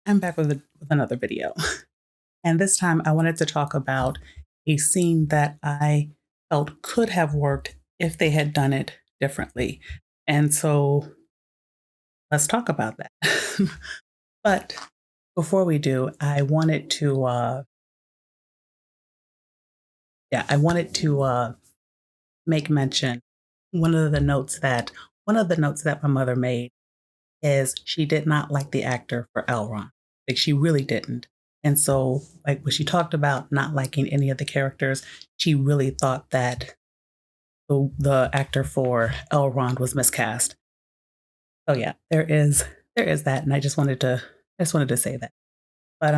I'm back with another video. And this time I wanted to talk about a scene that I felt could have worked if they had done it differently. And so let's talk about that. But before we do, I wanted to make mention one of the notes that my mother made is she did not like the actor for Elrond. Like she really didn't. And so, like when she talked about not liking any of the characters, she really thought that the actor for Elrond was miscast. So yeah, there is that, and I just wanted to say that. But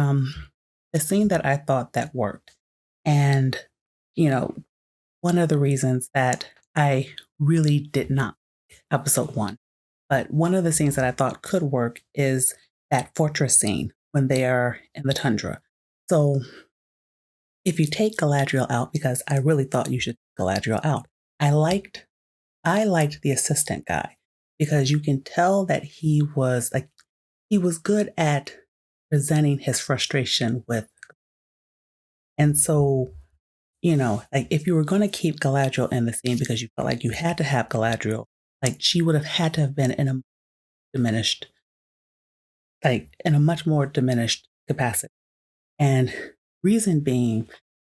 the scene that I thought that worked, and you know, one of the reasons that I really did not episode one. But one of the scenes that I thought could work is that fortress scene when they are in the tundra. So if you take Galadriel out, because I really thought you should take Galadriel out, I liked I liked the assistant guy because you can tell that he was good at presenting his frustration with. And so, like if you were going to keep Galadriel in the scene because you felt like you had to have Galadriel, like she would have had to have been diminished in a much more diminished capacity. And reason being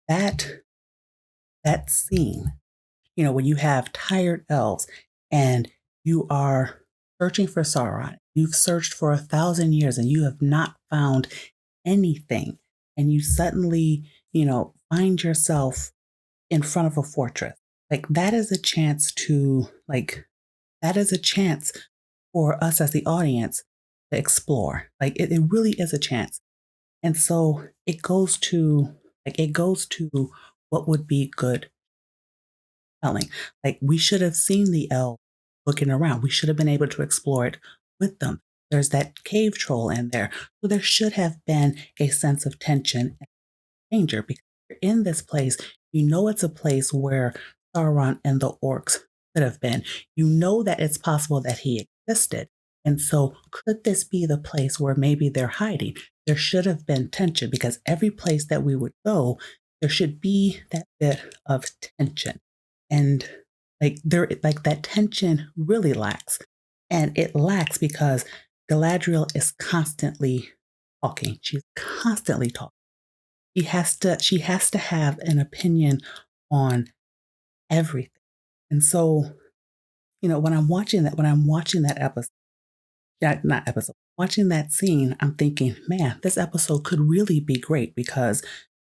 that that scene, when you have tired elves and you are searching for Sauron, you've searched for 1,000 years and you have not found anything, and you suddenly, find yourself in front of a fortress. Like that is a chance for us as the audience to explore. Like it really is a chance. And so it goes to what would be good telling. Like we should have seen the elf looking around. We should have been able to explore it with them. There's that cave troll in there. So there should have been a sense of tension and danger because you're in this place. You know it's a place where Sauron and the orcs could have been. You know that it's possible that he existed. And so could this be the place where maybe they're hiding? There should have been tension because every place that we would go, there should be that bit of tension. And like that tension really lacks. And it lacks because Galadriel is constantly talking. She's constantly talking. She has to have an opinion on everything. And so, when I'm watching that episode, yeah, not episode, watching that scene, I'm thinking, man, this episode could really be great because,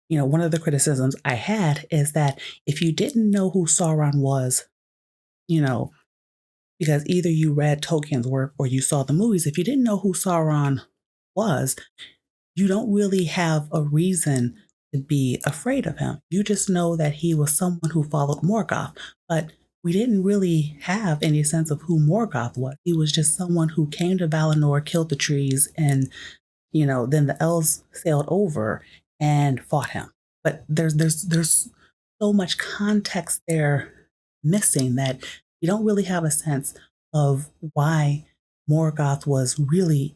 one of the criticisms I had is that if you didn't know who Sauron was, you know, because either you read Tolkien's work or you saw the movies, if you didn't know who Sauron was, you don't really have a reason to be afraid of him. You just know that he was someone who followed Morgoth, but we didn't really have any sense of who Morgoth was. He was just someone who came to Valinor, killed the trees, and then the elves sailed over and fought him. But there's so much context there missing that you don't really have a sense of why Morgoth was really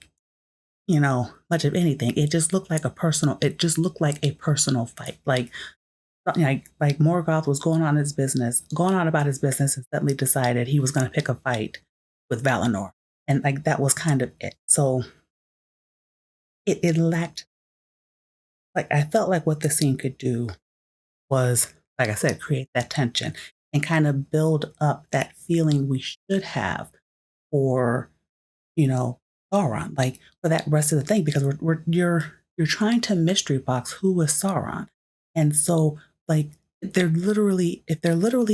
much of anything. It just looked like a personal fight. Like something like Morgoth was going on about his business and suddenly decided he was gonna pick a fight with Valinor. And like that was kind of it. So it lacked, like I felt like what the scene could do was, like I said, create that tension and kind of build up that feeling we should have for, you know, Sauron, like for that rest of the thing, because you're trying to mystery box who is Sauron. And so like if there literally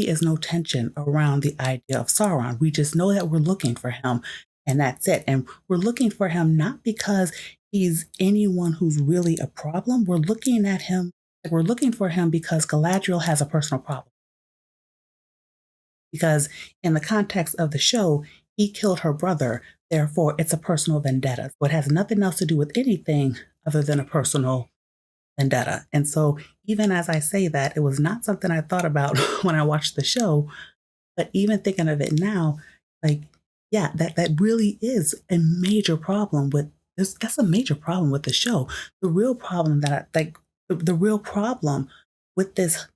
is no tension around the idea of Sauron, we just know that we're looking for him and that's it. And we're looking for him not because he's anyone who's really a problem. We're looking for him because Galadriel has a personal problem. Because in the context of the show, he killed her brother. Therefore, it's a personal vendetta. So it has nothing else to do with anything other than a personal vendetta. And so, even as I say that, it was not something I thought about when I watched the show. But even thinking of it now, like, yeah, that really is a major problem with that's a major problem with the show. The real problem that the real problem with this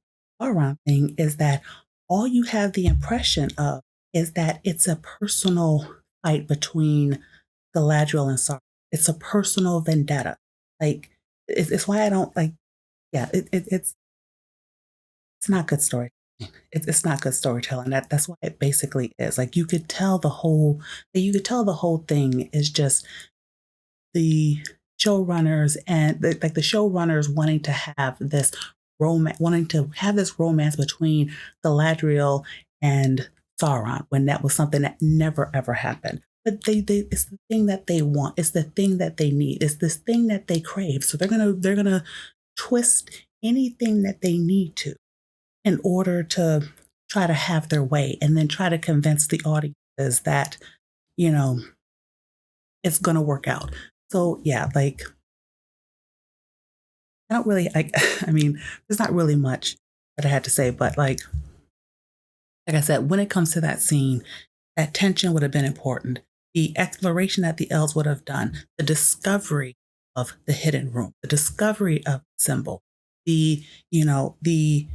Sauron thing is that all you have the impression of is that it's a personal fight between Galadriel and Sauron. It's a personal vendetta. Like it's why I don't like. Yeah, it's not good story. It's not good storytelling. That's what it basically is. Like you could tell the whole thing is just the showrunners and like the showrunners wanting to have this romance between Galadriel and Sauron when that was something that never ever happened. But it's the thing that they want. It's the thing that they need. It's this thing that they crave. So they're gonna twist anything that they need to in order to try to have their way and then try to convince the audiences that, you know, it's going to work out. So, yeah, like, I don't really, like, I mean, there's not really much that I had to say, but like I said, when it comes to that scene, that tension would have been important. The exploration that the elves would have done, the discovery of the hidden room, the discovery of the symbol, the, you know, the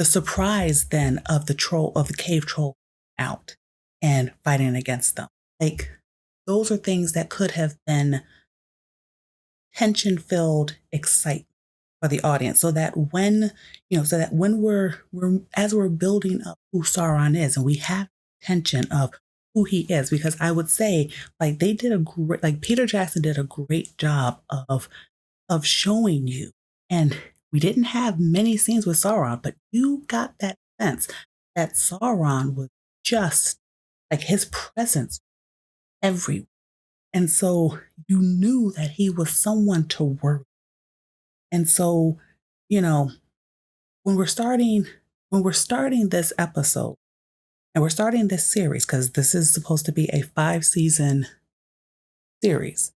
surprise then of the cave troll out and fighting against them. Like those are things that could have been tension filled excitement for the audience so that when we're building up who Sauron is and we have tension of who he is, because I would say like Peter Jackson did a great job of showing you. And we didn't have many scenes with Sauron, but you got that sense that Sauron was just like his presence everywhere. And so you knew that he was someone to worry. And so, you know, when we're starting this episode and we're starting this series, because this is supposed to be a 5-season series.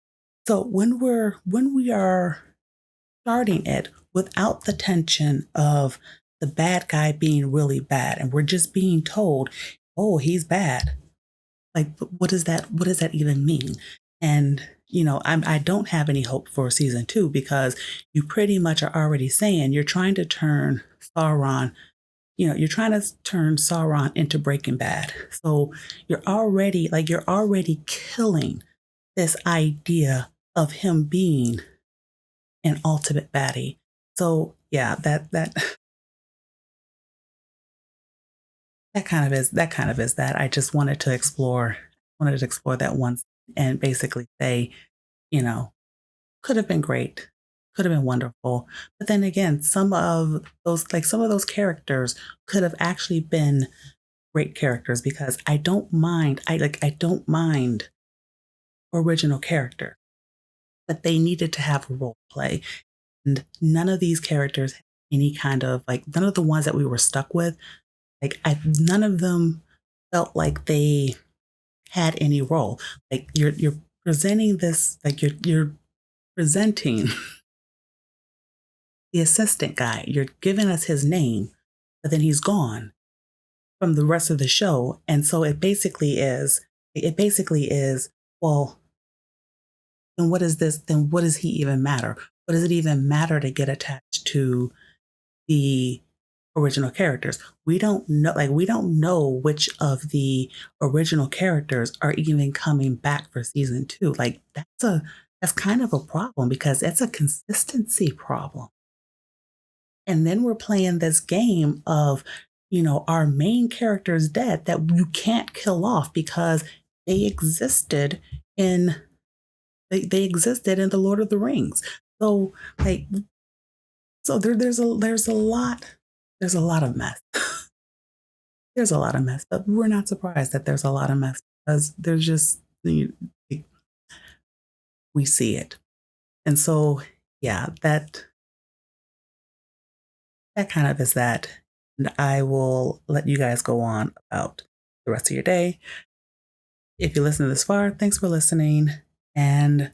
So when we are starting it without the tension of the bad guy being really bad and we're just being told, oh, he's bad. Like, what does that even mean? And, I don't have any hope for season 2 because you pretty much are already saying you're trying to turn Sauron, into Breaking Bad. So you're already killing this idea of him being an ultimate baddie. So yeah, that that kind of is that. I just wanted to explore that once and basically say, you know, could have been great, could have been wonderful. But then again, some of those characters could have actually been great characters because I don't mind original character, but they needed to have role play. And none of these characters had any kind of none of the ones that we were stuck with, none of them felt like they had any role. Like you're presenting this, you're presenting the assistant guy. You're giving us his name, but then he's gone from the rest of the show. And so it basically is, well, then what is this? Then what does he even matter? What does it even matter to get attached to the original characters? We don't know which of the original characters are even coming back for season 2. Like that's kind of a problem because it's a consistency problem. And then we're playing this game of, our main character is dead that you can't kill off because they existed in they existed in the Lord of the Rings. So there's a lot of mess. There's a lot of mess, but we're not surprised that there's a lot of mess because there's just we see it. And so yeah, that kind of is that. And I will let you guys go on about the rest of your day. If you listen to this far, thanks for listening. And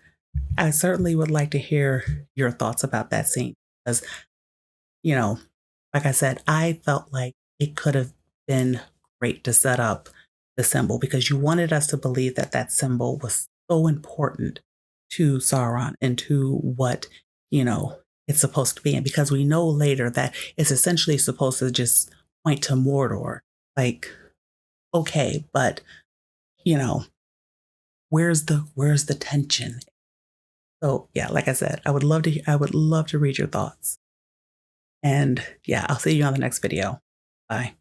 I certainly would like to hear your thoughts about that scene because, like I said, I felt like it could have been great to set up the symbol because you wanted us to believe that symbol was so important to Sauron and to what, you know, it's supposed to be. And because we know later that it's essentially supposed to just point to Mordor, like, okay, but you know, where's the tension? So yeah, like I said, I would love to read your thoughts. And yeah, I'll see you on the next video. Bye.